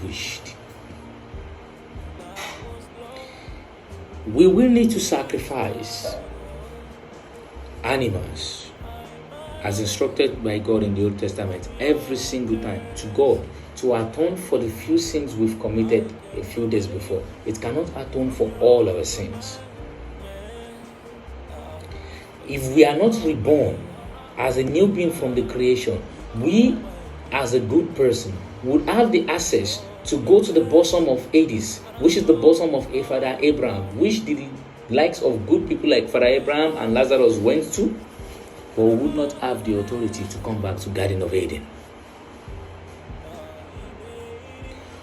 accomplished. We will need to sacrifice animals as instructed by God in the Old Testament every single time to God to atone for the few sins we've committed a few days before. It cannot atone for all our sins. If we are not reborn as a new being from the creation, we as a good person would have the access to go to the bosom of Hades, which is the bosom of Father Abraham, which the likes of good people like Father Abraham and Lazarus went to, but we would not have the authority to come back to Garden of Eden.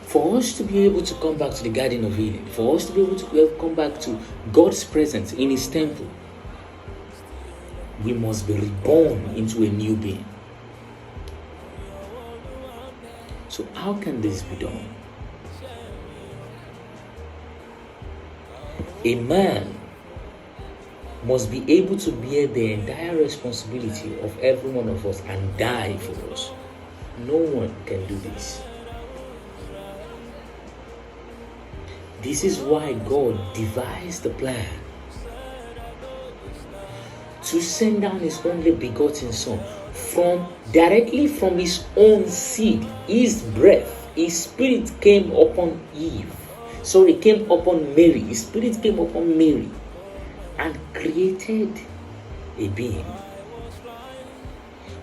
For us to be able to come back to the Garden of Eden, for us to be able to come back to God's presence in His temple, we must be reborn into a new being. So how can this be done? A man must be able to bear the entire responsibility of every one of us and die for us. No one can do this. This is why God devised the plan to send down His only begotten Son directly from His own seed, His breath. His spirit came upon came upon Mary. His spirit came upon Mary and created a being.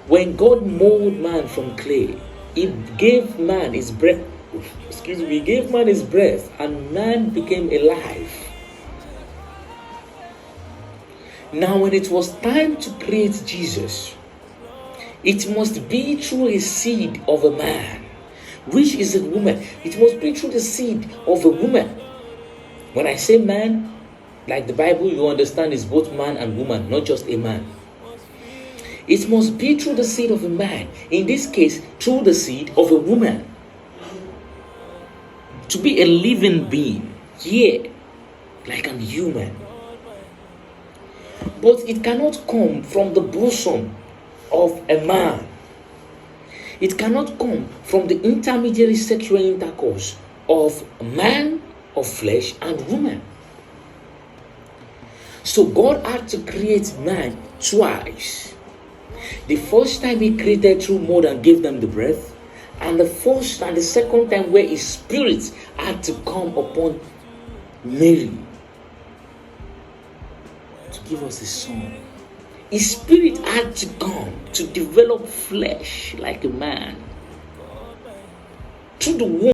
When God molded man from clay, He gave man His breath. He gave man His breath, and man became alive. Now, when it was time to create Jesus, it must be through a seed of a man, which is a woman. It must be through the seed of a woman. When I say man, like the Bible, you understand, is both man and woman, not just a man. It must be through the seed of a man. In this case, through the seed of a woman. To be a living being, like an human. But it cannot come from the bosom of a man. It cannot come from the intermediary sexual intercourse of man of flesh and woman. So God had to create man twice. The first time He created through mud and gave them the breath, and the first and the second time where His spirit had to come upon Mary to give us a son. His spirit had to come to develop flesh like a man through the womb.